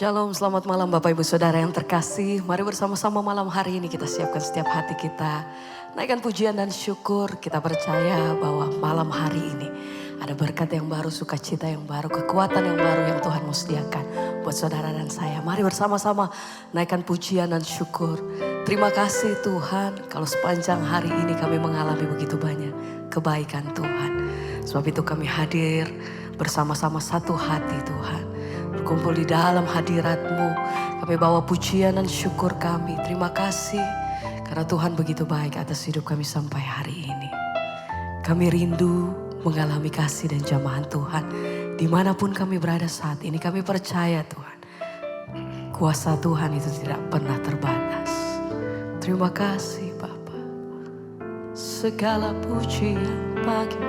Shalom, selamat malam Bapak Ibu Saudara yang terkasih. Mari bersama-sama malam hari ini kita siapkan setiap hati kita. Naikkan pujian dan syukur. Kita percaya bahwa malam hari ini ada berkat yang baru, sukacita yang baru, kekuatan yang baru yang Tuhan mau sediakan buat saudara dan saya. Mari bersama-sama naikkan pujian dan syukur. Terima kasih Tuhan kalau sepanjang hari ini kami mengalami begitu banyak kebaikan Tuhan. Sebab itu kami hadir bersama-sama satu hati Tuhan. Berkumpul di dalam hadirat-Mu. Kami bawa pujian dan syukur kami. Terima kasih karena Tuhan begitu baik atas hidup kami sampai hari ini. Kami rindu mengalami kasih dan jamahan Tuhan. Dimanapun kami berada saat ini, kami percaya Tuhan. Kuasa Tuhan itu tidak pernah terbatas. Terima kasih Bapa. Segala pujian bagi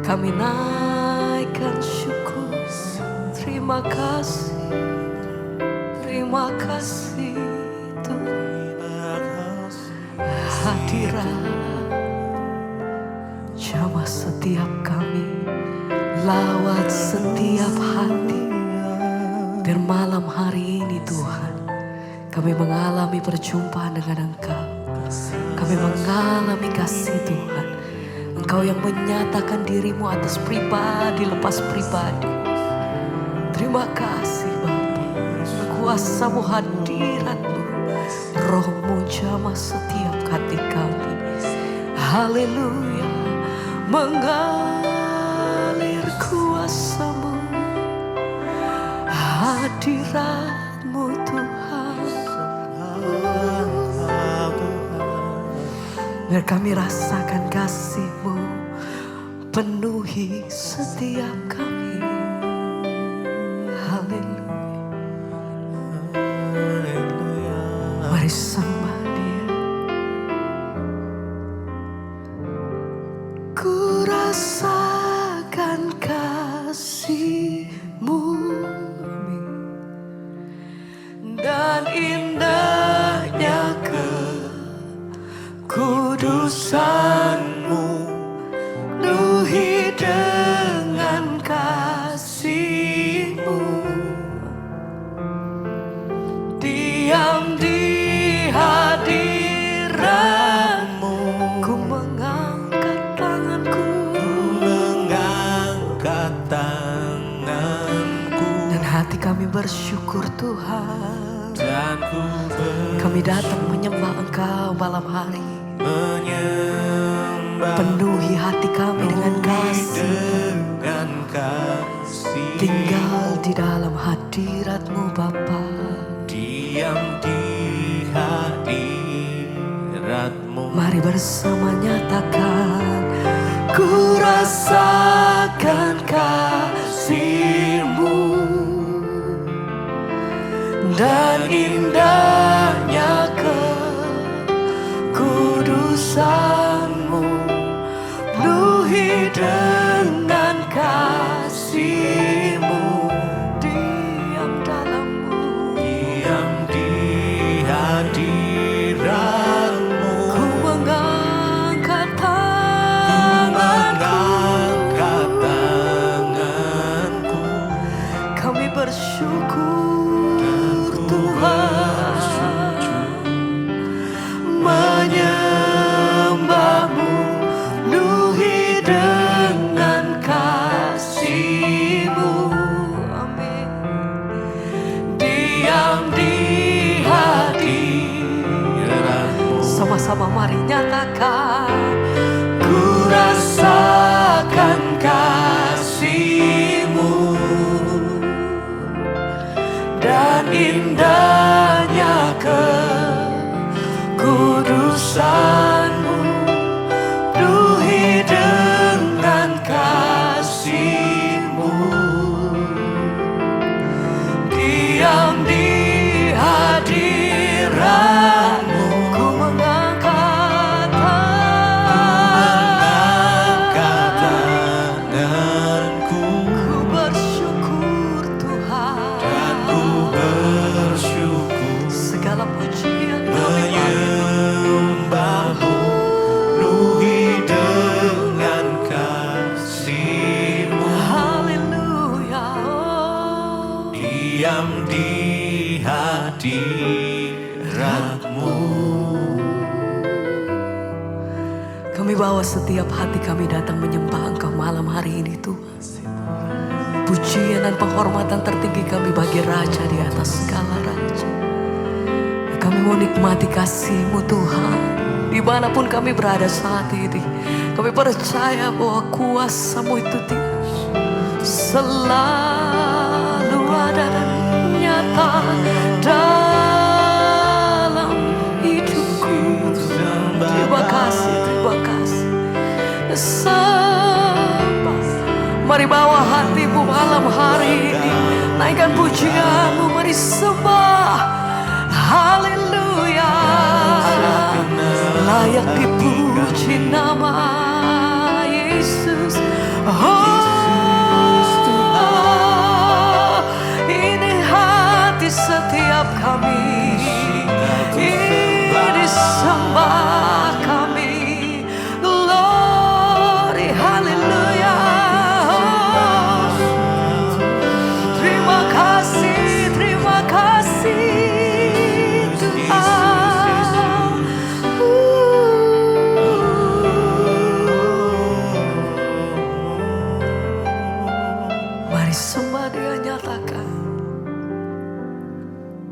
kami naikkan syukur. Terima kasih Tuhan. Hadirat jamah setiap kami, lawat setiap hati. Dan malam hari ini Tuhan, kami mengalami perjumpaan dengan Engkau. Kami mengalami kasih Tuhan. Engkau yang menyatakan dirimu atas pribadi lepas pribadi. Terima kasih Bapa, kuasa-Mu, hadirat-Mu, Roh-Mu jamah setiap hati kami. Haleluya, mengalir kuasa-Mu, hadirat-Mu Tuhan. Biar kami rasakan kasih-Mu penuhi setiap kami. Mari sembah Dia. Ku rasakan kasih-Mu dan indahnya kekudusan-Mu, penuhi dengan kasih-Mu. Diam di hadirat-Mu, ku mengangkat tanganku, dan hati kami bersyukur Tuhan. Kami datang menyembah Engkau malam hari. Penuhi hati kami dengan kasih. Tinggal di dalam hadirat-Mu Bapa. Diam di hadirat-Mu. Mari bersama nyatakan, ku rasakan kasih-Mu dan indahnya kekudusan-Mu, penuhi dengan kasih-Mu. Diam dalam-Mu, diam di hadirat-Mu. Ku mengangkat tanganku. Kami bersyukur Tuhan, menyembah-Mu, penuhi dengan kasih-Mu. Amin. Diam di hadirat-Mu. Sama-sama mari nyatakan, ku rasakan kasih-Mu dan indahnya kekudusan-Mu, penuhi dengan kasih-Mu. Diam di hadirat-Mu, ku mengangkat tanganku. Ku bersyukur Tuhan, dan ku bersyukur. Segala pujian kami menyembah bawa setiap hati kami datang menyembah Engkau malam hari ini Tuhan. Pujian dan penghormatan tertinggi kami bagi Raja di atas segala raja. Kami mau nikmati kasih-Mu Tuhan. Dimanapun kami berada saat ini, kami percaya bahwa kuasa-Mu itu selalu ada dan nyata dalam hidupku. Terima kasih, terima kasih. Mari bawa hatimu malam hari ini, naikkan pujianmu, mari sembah. Haleluya, layak dipuji nama Yesus. Ini hati setiap kami, ini sembah kami. Glory, haleluya. Terima kasih, terima kasih Tuhan. Mari sembah Dia, nyatakan.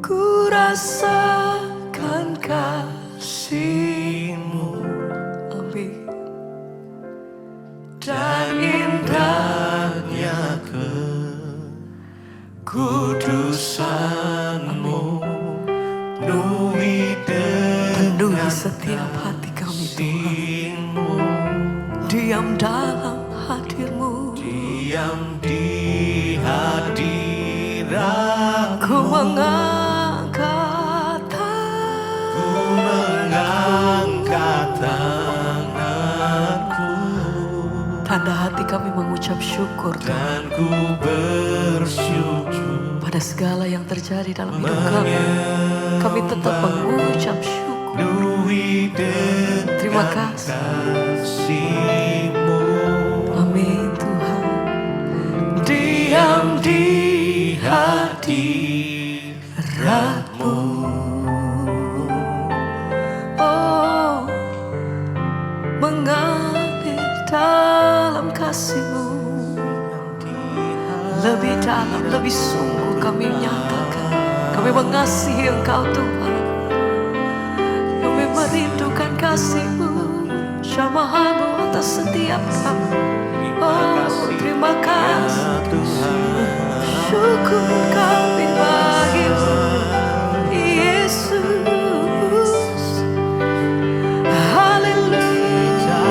Ku rasakan kasih-Mu, amin. Dan indahnya kekudusan-Mu, penuhi setiap hati kami Tuhan. Diam dalam hadir-Mu, diam di hadirat. ku mengangkat tanganku, tanda hati kami mengucap syukur Tuhan. dan ku bersyukur Pada segala yang terjadi dalam hidup kami, kami tetap mengucap syukur. Terima kasih. kasih-Mu. Amin Tuhan. Diam di hadirat-Mu, Oh, mengalir dalam kasih-Mu. Lebih dalam, lebih sungguh kami nyatakan, kami mengasihi Engkau Tuhan. Kami merindukan kasih-Mu, jamaah-Mu atas setiap kami. Oh, terima kasih Tuhan. syukur kami bagi-Mu Yesus. Haleluya.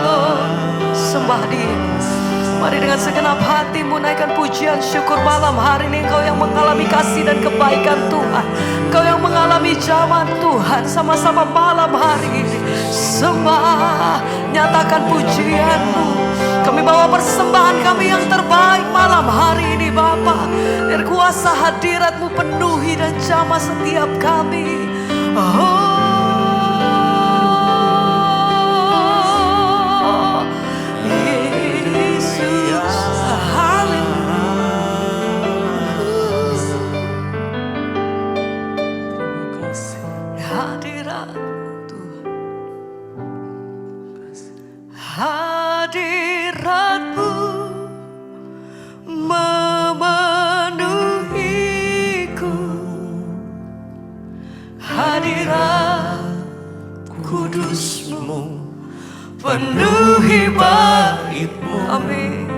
Oh, sembah Dia. Mari dengan segenap hatimu naikkan pujian syukur malam hari ini. Engkau yang mengalami kasih dan kebaikan Tuhan, Engkau yang mengalami zaman Tuhan. Sama-sama malam hari ini sembah, nyatakan pujian-Mu. Kami bawa persembahan kami yang terbaik malam hari ini Bapa. Biar kuasa hadirat-Mu penuhi dan jamah setiap kami. Oh, hadirat-Mu memenuhiku, hadirat kudus-Mu penuhi bait-Mu, amin.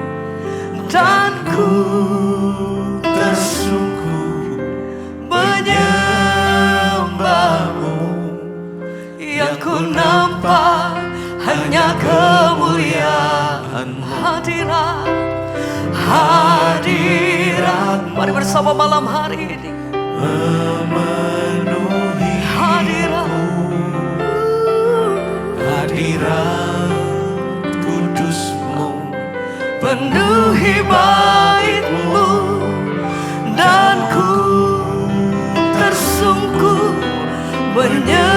Dan ku tersungkur menyembah-Mu, yang ku nampak hanya kemuliaan-Mu. Hadirat, mari bersama malam hari ini memenuhi hadirat kudus-Mu penuhi bait-Mu, dan ku tersungkur menyembah,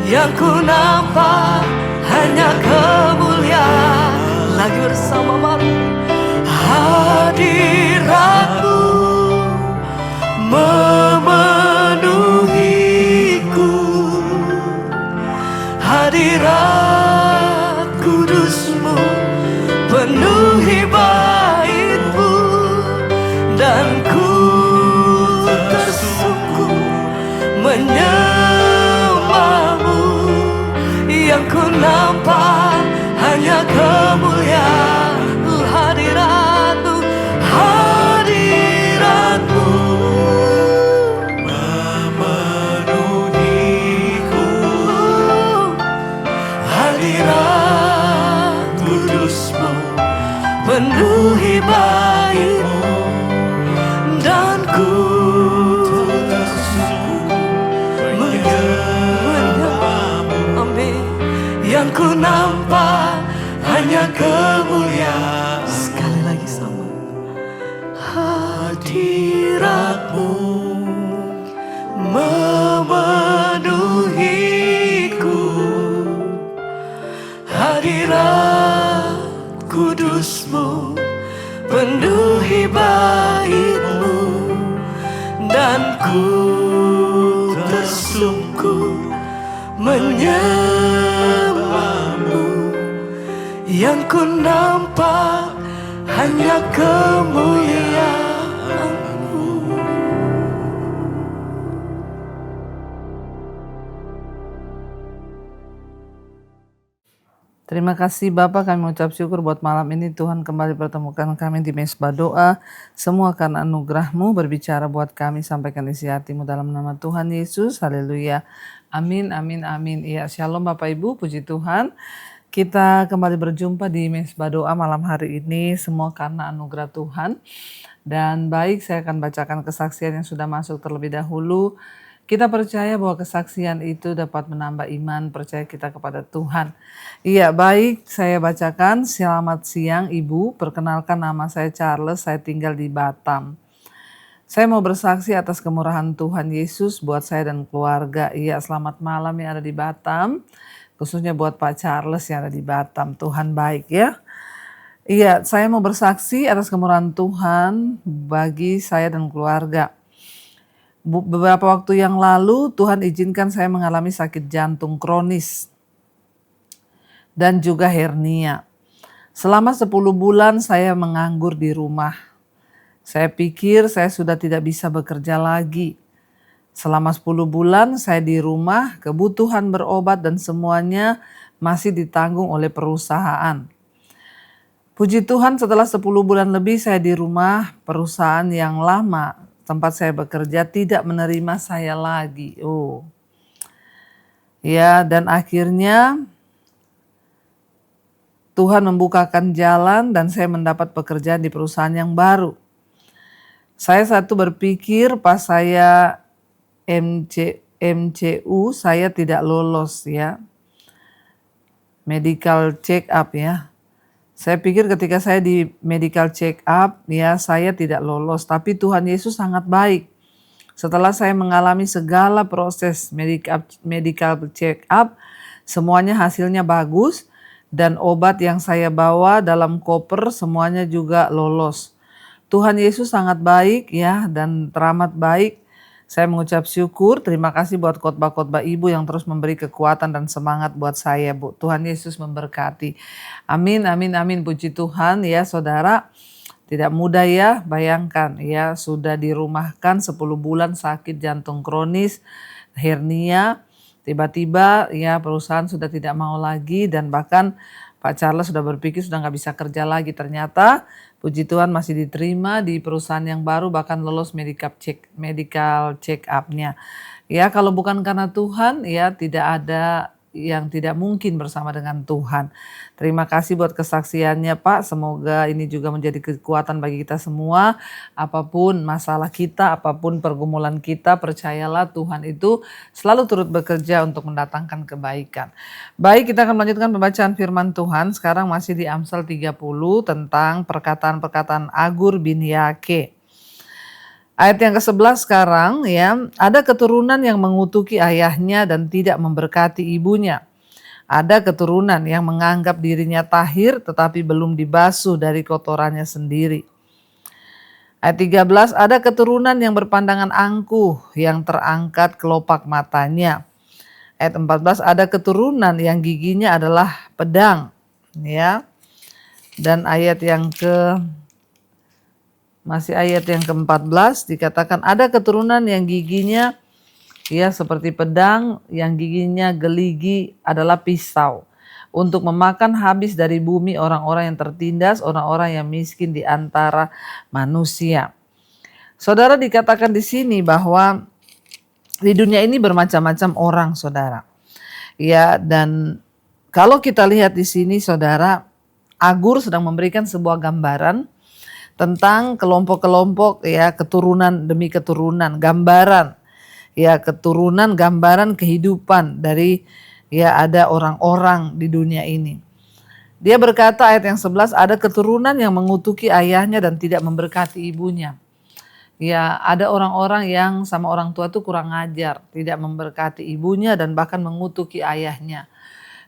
yang ku nampak hanya kemuliaan. Lagi bersama mari. Hadirat-Mu memenuhiku, menyembahmu. Yang ku nampak hanya kemuliaan hadiratmu, hadiratmu memenuhiku. hadirat Kudusmu penuhi baitmu, dan ku menyembahmu. amin. Yang ku nampak hanya kemuliaan. Sekali lagi sama hadiratmu memenuhiku. Hadirat kudusmu penuhi baitmu, dan ku tersungkur menyembahmu. Yang ku nampak hanya kemuliaan-Mu. Terima kasih Bapak, kami mengucap syukur buat malam ini Tuhan kembali pertemukan kami di Mesbah Doa. Semua karena anugerah-Mu berbicara buat kami, sampaikan isi hati-Mu dalam nama Tuhan Yesus. Haleluya. Amin, amin, amin. Ya, shalom Bapak Ibu, puji Tuhan. Kita kembali berjumpa di Mesbah Doa malam hari ini, semua karena anugerah Tuhan. Dan baik, saya akan bacakan kesaksian yang sudah masuk terlebih dahulu. Kita percaya bahwa kesaksian itu dapat menambah iman percaya kita kepada Tuhan. Iya, baik, saya bacakan. Selamat siang Ibu, perkenalkan nama saya Charles, saya tinggal di Batam. Saya mau bersaksi atas kemurahan Tuhan Yesus buat saya dan keluarga. Iya, selamat malam yang ada di Batam. Khususnya buat Pak Charles yang ada di Batam. Tuhan baik ya. Iya, saya mau bersaksi atas kemurahan Tuhan bagi saya dan keluarga. Beberapa waktu yang lalu Tuhan izinkan saya mengalami sakit jantung kronis dan juga hernia. Selama 10 bulan saya menganggur di rumah. Saya pikir saya sudah tidak bisa bekerja lagi. Selama 10 bulan saya di rumah, kebutuhan berobat dan semuanya masih ditanggung oleh perusahaan. Puji Tuhan, setelah 10 bulan lebih saya di rumah, perusahaan yang lama tempat saya bekerja tidak menerima saya lagi. Ya, dan akhirnya Tuhan membukakan jalan dan saya mendapat pekerjaan di perusahaan yang baru. Saya satu berpikir pas saya MCU saya tidak lolos ya. Medical check up ya. Saya pikir ketika saya di medical check up ya saya tidak lolos, tapi Tuhan Yesus sangat baik. Setelah saya mengalami segala proses medical check up, semuanya hasilnya bagus dan obat yang saya bawa dalam koper semuanya juga lolos. Tuhan Yesus sangat baik ya dan teramat baik. Saya mengucap syukur, terima kasih buat khotbah-khotbah Ibu yang terus memberi kekuatan dan semangat buat saya, Bu. Tuhan Yesus memberkati. Amin, amin, amin. Puji Tuhan ya saudara. Tidak mudah ya, bayangkan ya sudah dirumahkan 10 bulan sakit jantung kronis, hernia. Tiba-tiba ya perusahaan sudah tidak mau lagi dan bahkan Pak Charles sudah berpikir sudah nggak bisa kerja lagi. Ternyata puji Tuhan masih diterima di perusahaan yang baru, bahkan lolos medical check up-nya. Ya kalau bukan karena Tuhan ya tidak ada yang tidak mungkin bersama dengan Tuhan. Terima kasih buat kesaksiannya Pak. Semoga ini juga menjadi kekuatan bagi kita semua. Apapun masalah kita, apapun pergumulan kita, percayalah Tuhan itu selalu turut bekerja untuk mendatangkan kebaikan. Baik, kita akan melanjutkan pembacaan firman Tuhan. Sekarang masih di Amsal 30 tentang perkataan-perkataan Agur bin Yake. Ayat yang ke-11 sekarang ya, ada keturunan yang mengutuki ayahnya dan tidak memberkati ibunya. Ada keturunan yang menganggap dirinya tahir tetapi belum dibasuh dari kotorannya sendiri. Ayat 13, ada keturunan yang berpandangan angkuh yang terangkat kelopak matanya. Ayat 14, ada keturunan yang giginya adalah pedang ya. Dan ayat yang ke-14 dikatakan ada keturunan yang giginya ya seperti pedang yang giginya geligi adalah pisau, untuk memakan habis dari bumi orang-orang yang tertindas, orang-orang yang miskin di antara manusia. Saudara, dikatakan di sini bahwa di dunia ini bermacam-macam orang, saudara. Ya, dan kalau kita lihat di sini, saudara, Agur sedang memberikan sebuah gambaran tentang kelompok-kelompok, ya, keturunan demi keturunan, gambaran, ya, keturunan, gambaran kehidupan dari, ya, ada orang-orang di dunia ini. Dia berkata ayat yang 11, ada keturunan yang mengutuki ayahnya dan tidak memberkati ibunya. Ya, ada orang-orang yang sama orang tua itu kurang ajar, tidak memberkati ibunya dan bahkan mengutuki ayahnya.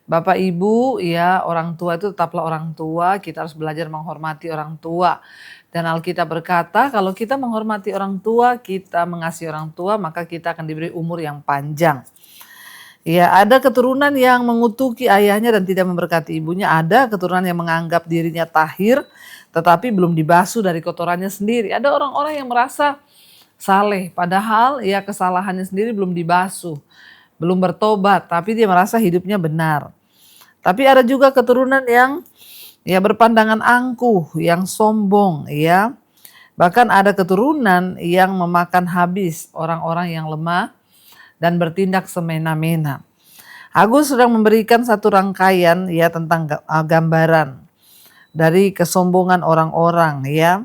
Bapak Ibu, ya, orang tua itu tetaplah orang tua, kita harus belajar menghormati orang tua. Dan Alkitab berkata, kalau kita menghormati orang tua, kita mengasihi orang tua, maka kita akan diberi umur yang panjang. Ya, ada keturunan yang mengutuki ayahnya dan tidak memberkati ibunya. Ada keturunan yang menganggap dirinya tahir, tetapi belum dibasuh dari kotorannya sendiri. Ada orang-orang yang merasa saleh, padahal ya kesalahannya sendiri belum dibasuh, belum bertobat, tapi dia merasa hidupnya benar. Tapi ada juga keturunan yang ya berpandangan angkuh, yang sombong, ya. Bahkan ada keturunan yang memakan habis orang-orang yang lemah dan bertindak semena-mena. Agus sedang memberikan satu rangkaian, ya, tentang gambaran dari kesombongan orang-orang, ya,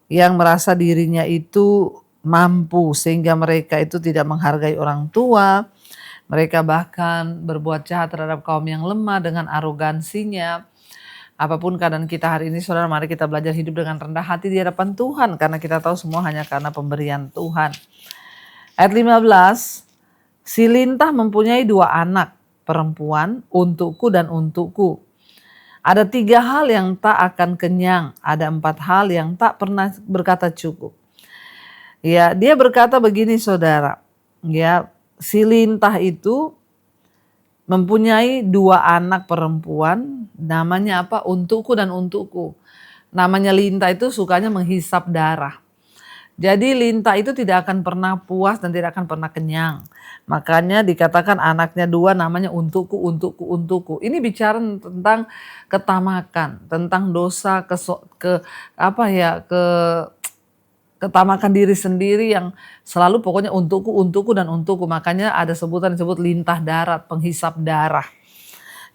yang merasa dirinya itu mampu sehingga mereka itu tidak menghargai orang tua. Mereka bahkan berbuat jahat terhadap kaum yang lemah dengan arogansinya. Apapun keadaan kita hari ini, saudara, mari kita belajar hidup dengan rendah hati di hadapan Tuhan, karena kita tahu semua hanya karena pemberian Tuhan. Ayat 15, si lintah mempunyai 2 anak perempuan, untukku dan untukku. Ada 3 hal yang tak akan kenyang, ada 4 hal yang tak pernah berkata cukup. Ya, dia berkata begini, saudara, ya, si lintah itu mempunyai 2 anak perempuan, namanya apa? Untukku dan untukku. Namanya lintah itu sukanya menghisap darah. Jadi lintah itu tidak akan pernah puas dan tidak akan pernah kenyang. Makanya dikatakan anaknya 2 namanya untukku, untukku, untukku. Ini bicara tentang ketamakan, tentang dosa, ketamakan diri sendiri yang selalu pokoknya untukku, untukku, dan untukku. Makanya ada sebutan disebut lintah darat, penghisap darah.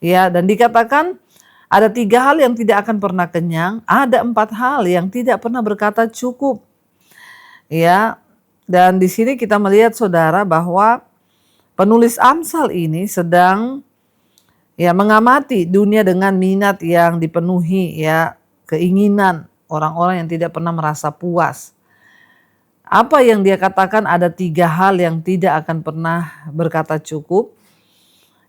Ya, dan dikatakan ada 3 hal yang tidak akan pernah kenyang, ada 4 hal yang tidak pernah berkata cukup. Ya, dan di sini kita melihat, saudara, bahwa penulis Amsal ini sedang ya mengamati dunia dengan minat yang dipenuhi, ya, keinginan orang-orang yang tidak pernah merasa puas. Apa yang dia katakan, ada 3 hal yang tidak akan pernah berkata cukup.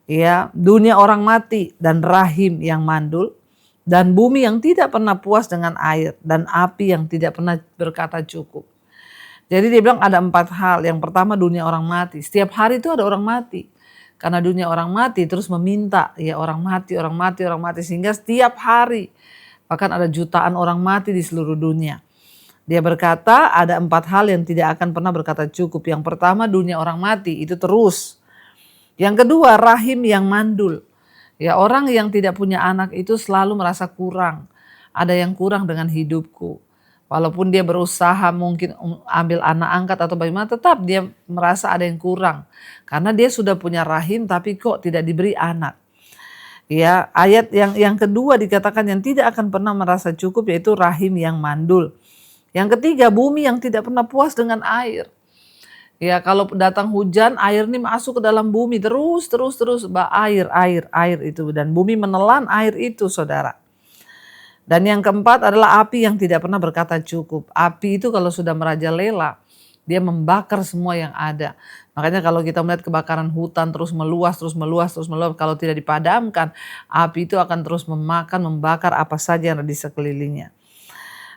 Ya, dunia orang mati dan rahim yang mandul, dan bumi yang tidak pernah puas dengan air, dan api yang tidak pernah berkata cukup. Jadi dia bilang ada 4 hal. Yang pertama, dunia orang mati. Setiap hari itu ada orang mati. Karena dunia orang mati terus meminta, ya, orang mati, orang mati, orang mati, sehingga setiap hari bahkan ada jutaan orang mati di seluruh dunia. Dia berkata ada 4 hal yang tidak akan pernah berkata cukup. Yang pertama, dunia orang mati itu terus. Yang kedua, rahim yang mandul. Ya, orang yang tidak punya anak itu selalu merasa kurang. Ada yang kurang dengan hidupku. Walaupun dia berusaha mungkin ambil anak angkat atau bagaimana, tetap dia merasa ada yang kurang. Karena dia sudah punya rahim tapi kok tidak diberi anak. Ya, ayat yang kedua dikatakan yang tidak akan pernah merasa cukup, yaitu rahim yang mandul. Yang ketiga, bumi yang tidak pernah puas dengan air. Ya, kalau datang hujan, air ini masuk ke dalam bumi terus, air itu, dan bumi menelan air itu, saudara. Dan yang keempat adalah api yang tidak pernah berkata cukup. Api itu kalau sudah merajalela, dia membakar semua yang ada. Makanya kalau kita melihat kebakaran hutan terus meluas, kalau tidak dipadamkan, api itu akan terus memakan, membakar apa saja yang ada di sekelilingnya.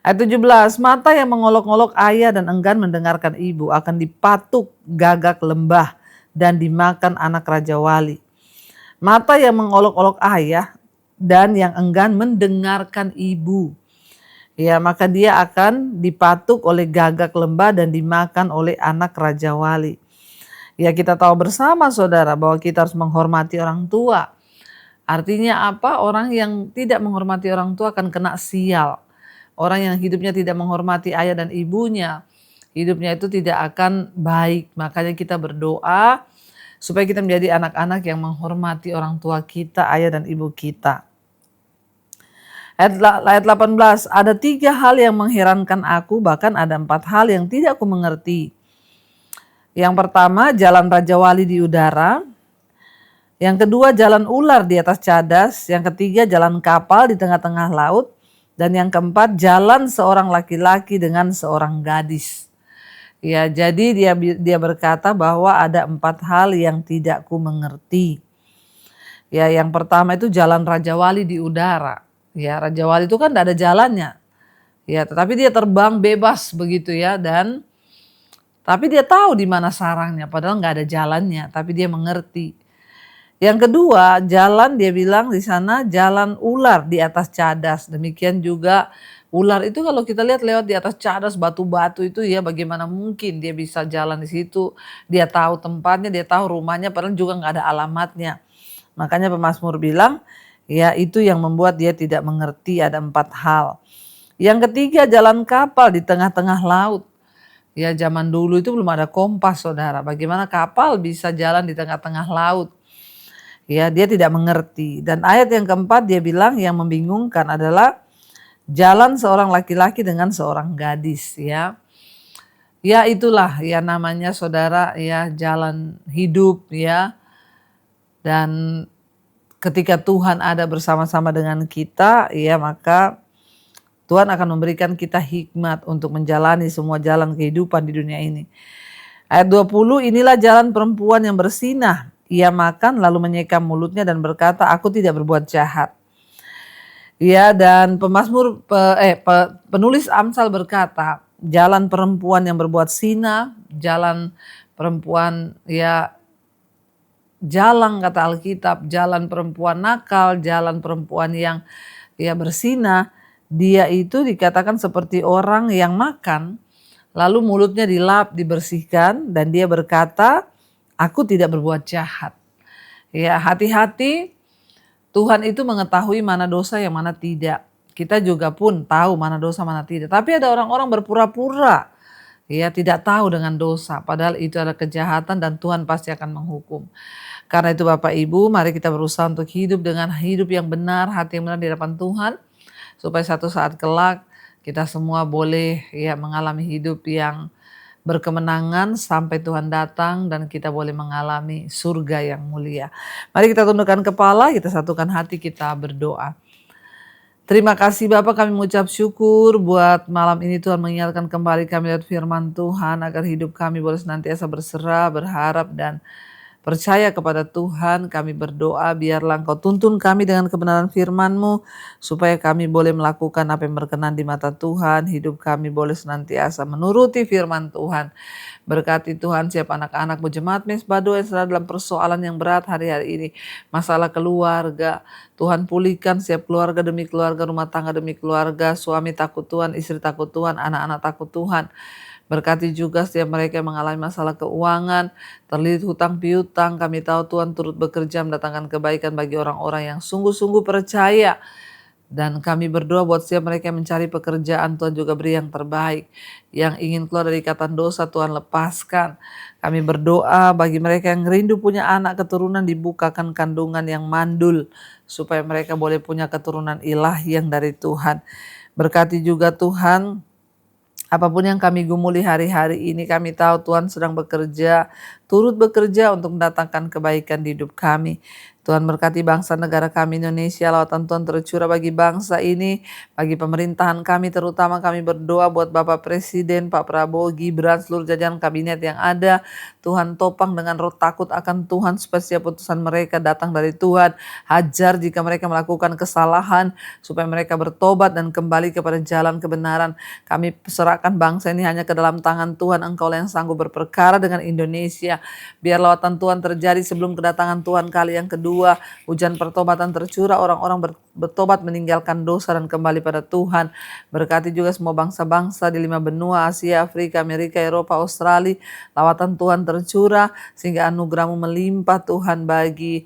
Ayat 17, mata yang mengolok-olok ayah dan enggan mendengarkan ibu akan dipatuk gagak lembah dan dimakan anak raja wali. Mata yang mengolok-olok ayah dan yang enggan mendengarkan ibu, ya, maka dia akan dipatuk oleh gagak lembah dan dimakan oleh anak raja wali. Ya kita tahu bersama saudara bahwa kita harus menghormati orang tua. Artinya apa? Orang yang tidak menghormati orang tua akan kena sial. Orang yang hidupnya tidak menghormati ayah dan ibunya, hidupnya itu tidak akan baik. Makanya kita berdoa supaya kita menjadi anak-anak yang menghormati orang tua kita, ayah dan ibu kita. Ayat 18, ada 3 hal yang mengherankan aku, bahkan ada 4 hal yang tidak aku mengerti. Yang pertama, jalan Raja Wali di udara. Yang kedua, jalan ular di atas cadas. Yang ketiga, jalan kapal di tengah-tengah laut. Dan yang keempat, jalan seorang laki-laki dengan seorang gadis. Ya, jadi dia berkata bahwa ada 4 hal yang tidak ku mengerti. Ya, yang pertama itu jalan Raja Wali di udara. Ya, Raja Wali itu kan tidak ada jalannya. Ya, tetapi dia terbang bebas begitu ya, dan tapi dia tahu di mana sarangnya, padahal nggak ada jalannya, tapi dia mengerti. Yang kedua, jalan dia bilang di sana jalan ular di atas cadas. Demikian juga ular itu kalau kita lihat lewat di atas cadas batu-batu itu ya, bagaimana mungkin dia bisa jalan di situ. Dia tahu tempatnya, dia tahu rumahnya, padahal juga nggak ada alamatnya. Makanya pemazmur bilang ya itu yang membuat dia tidak mengerti, ada 4 hal. Yang ketiga, jalan kapal di tengah-tengah laut. Ya, zaman dulu itu belum ada kompas saudara. Bagaimana kapal bisa jalan di tengah-tengah laut? Ya, dia tidak mengerti. Dan ayat yang keempat dia bilang yang membingungkan adalah jalan seorang laki-laki dengan seorang gadis ya. Ya itulah ya namanya saudara ya jalan hidup ya. Dan ketika Tuhan ada bersama-sama dengan kita ya, maka Tuhan akan memberikan kita hikmat untuk menjalani semua jalan kehidupan di dunia ini. Ayat 20, inilah jalan perempuan yang bersinah. Ia makan lalu menyekam mulutnya dan berkata, aku tidak berbuat jahat. Ya, dan penulis Amsal berkata, jalan perempuan yang berbuat sinah, jalan perempuan ya jalan kata Alkitab, jalan perempuan nakal, jalan perempuan yang ya bersinah. Dia itu dikatakan seperti orang yang makan, lalu mulutnya dilap, dibersihkan, dan dia berkata, aku tidak berbuat jahat. Ya, hati-hati, Tuhan itu mengetahui mana dosa yang mana tidak. Kita juga pun tahu mana dosa mana tidak. Tapi ada orang-orang berpura-pura ya tidak tahu dengan dosa, padahal itu adalah kejahatan dan Tuhan pasti akan menghukum. Karena itu Bapak Ibu, mari kita berusaha untuk hidup dengan hidup yang benar, hati yang benar di hadapan Tuhan. Supaya satu saat kelak kita semua boleh ya mengalami hidup yang berkemenangan sampai Tuhan datang dan kita boleh mengalami surga yang mulia. Mari kita tundukkan kepala, kita satukan hati, kita berdoa. Terima kasih Bapak, kami mengucap syukur buat malam ini Tuhan mengingatkan kembali kami lewat firman Tuhan agar hidup kami boleh senantiasa berserah, berharap dan percaya kepada Tuhan. Kami berdoa biarlah Engkau tuntun kami dengan kebenaran firman-Mu supaya kami boleh melakukan apa yang berkenan di mata Tuhan. Hidup kami boleh senantiasa menuruti firman Tuhan. Berkati Tuhan siap anak-anak jemaat Mesbah Doa yang sedang dalam persoalan yang berat hari-hari ini. Masalah keluarga, Tuhan pulihkan setiap keluarga demi keluarga, rumah tangga demi keluarga, suami takut Tuhan, istri takut Tuhan, anak-anak takut Tuhan. Berkati juga setiap mereka yang mengalami masalah keuangan, terlilit hutang piutang. Kami tahu Tuhan turut bekerja mendatangkan kebaikan bagi orang-orang yang sungguh-sungguh percaya. Dan kami berdoa buat setiap mereka yang mencari pekerjaan, Tuhan juga beri yang terbaik. Yang ingin keluar dari ikatan dosa, Tuhan lepaskan. Kami berdoa bagi mereka yang rindu punya anak keturunan, dibukakan kandungan yang mandul. Supaya mereka boleh punya keturunan ilahi yang dari Tuhan. Berkati juga Tuhan, apapun yang kami gumuli hari-hari ini, kami tahu Tuhan sedang bekerja, turut bekerja untuk mendatangkan kebaikan di hidup kami. Tuhan berkati bangsa negara kami Indonesia, lawatan Tuhan tercurah bagi bangsa ini, bagi pemerintahan kami, terutama kami berdoa buat Bapak Presiden, Pak Prabowo, Gibran, seluruh jajaran kabinet yang ada. Tuhan topang dengan roh takut akan Tuhan supaya setiap putusan mereka datang dari Tuhan. Hajar jika mereka melakukan kesalahan supaya mereka bertobat dan kembali kepada jalan kebenaran. Kami serahkan bangsa ini hanya ke dalam tangan Tuhan. Engkau yang sanggup berperkara dengan Indonesia. dunia. Biar lawatan Tuhan terjadi sebelum kedatangan Tuhan kali yang kedua. Hujan pertobatan tercurah, orang-orang bertobat meninggalkan dosa dan kembali pada Tuhan. Berkati juga semua bangsa-bangsa di 5 benua, Asia, Afrika, Amerika, Eropa, Australia. Lawatan Tuhan tercurah sehingga anugerah-Mu melimpah Tuhan bagi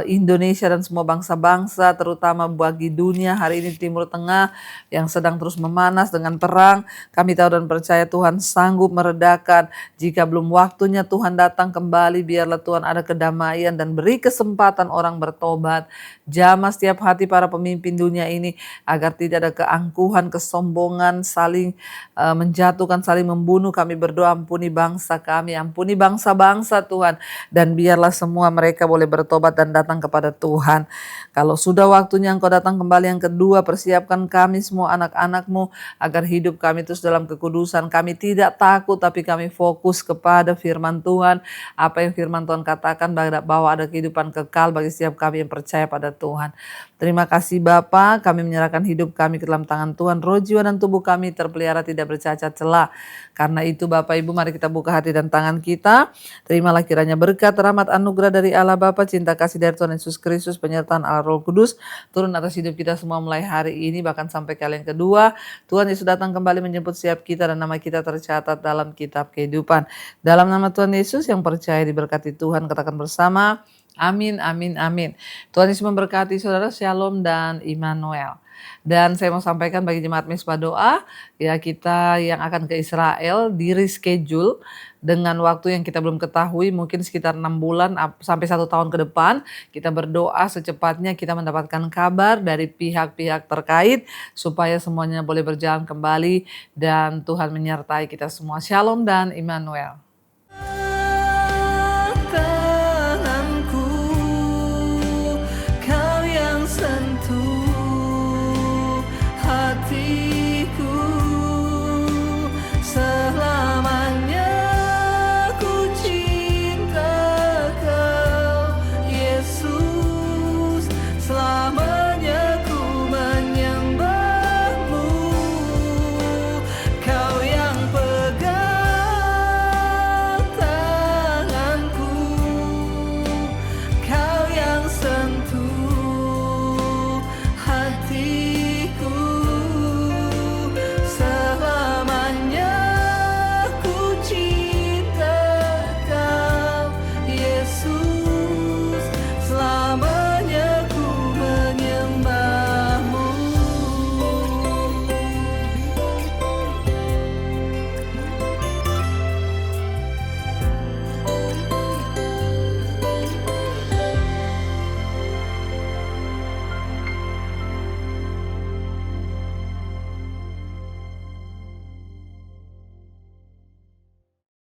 Indonesia dan semua bangsa-bangsa, terutama bagi dunia hari ini Timur Tengah yang sedang terus memanas dengan perang. Kami tahu dan percaya Tuhan sanggup meredakan. Jika belum waktunya Tuhan datang kembali, biarlah Tuhan ada kedamaian dan beri kesempatan orang bertobat. Jamah setiap hati para pemimpin dunia ini agar tidak ada keangkuhan, kesombongan, saling menjatuhkan, saling membunuh. Kami berdoa, ampuni bangsa kami, ampuni bangsa-bangsa Tuhan, dan biarlah semua mereka boleh bertobat dan datang kepada Tuhan. Kalau sudah waktunya Engkau datang kembali yang kedua, persiapkan kami semua anak-anak-Mu agar hidup kami terus dalam kekudusan. Kami tidak takut, tapi kami fokus kepada firman Tuhan. Apa yang firman Tuhan katakan bahwa ada kehidupan kekal bagi setiap kami yang percaya pada Tuhan. Terima kasih Bapa, kami menyerahkan hidup kami ke dalam tangan Tuhan. Roh, jiwa, dan tubuh kami terpelihara tidak bercacat celah. Karena itu Bapak Ibu, mari kita buka hati dan tangan kita. Terimalah kiranya berkat, rahmat, anugerah dari Allah Bapa, cinta kasih dari Tuhan Yesus Kristus, penyertaan Allah Roh Kudus turun atas hidup kita semua mulai hari ini bahkan sampai kali yang kedua. Tuhan Yesus datang kembali menjemput setiap kita dan nama kita tercatat dalam kitab kehidupan. Dalam nama Tuhan Yesus yang percaya diberkati Tuhan, katakan bersama, amin, amin, amin. Tuhan Yesus memberkati saudara, shalom dan Immanuel. Dan saya mau sampaikan bagi jemaat Mesbah Doa, ya kita yang akan ke Israel di reschedule dengan waktu yang kita belum ketahui, mungkin sekitar 6 bulan sampai 1 tahun ke depan. Kita berdoa secepatnya kita mendapatkan kabar dari pihak-pihak terkait supaya semuanya boleh berjalan kembali dan Tuhan menyertai kita semua. Shalom dan Immanuel.